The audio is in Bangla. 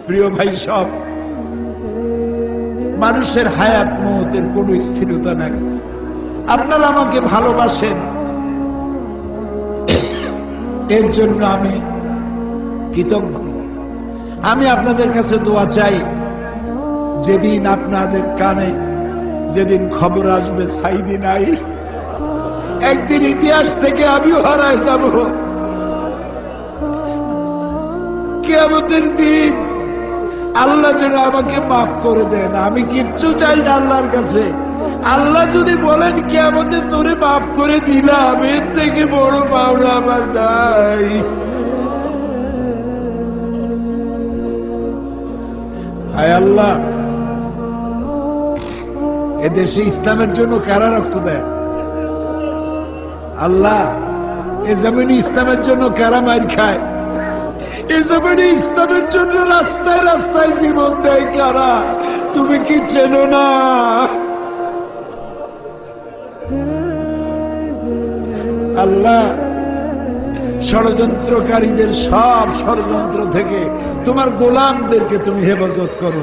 প্রিয় ভাই, সব মানুষের হায়াত মওতের কোনো স্থিরতা নাই। আপনারা আমাকে ভালোবাসেন, এর জন্য আমি কৃতজ্ঞ। আমি আপনাদের কাছে দোয়া চাই, যেদিন আপনাদের কানে যেদিন খবর আসবে সাইদি নাই, একদিন ইতিহাস থেকে আমিও হারায় যাব। কিয়ামতের দিন আল্লাহ যেন আমাকে মাফ করে দেন। আমি কিচ্ছু চাই না আল্লাহর কাছে। আল্লাহ যদি বলেন কিয়ামতে তোরে মাফ করে দিলাম, এর থেকে বড় পাওনা আমার নাই। হায় আল্লাহ, এদেশে ইসলামের জন্য কারা রক্ত দেয়? আল্লাহ, এ জমিনে ইসলামের জন্য কারা মার খায়? এ জমিনে ইসলামের জন্য রাস্তায় রাস্তায় জীবন দেয় কারা? তুমি কি চেনো না? আল্লাহ, ষড়যন্ত্রকারীদের সব ষড়যন্ত্র থেকে তোমার গোলামদেরকে তুমি হেফাজত করো।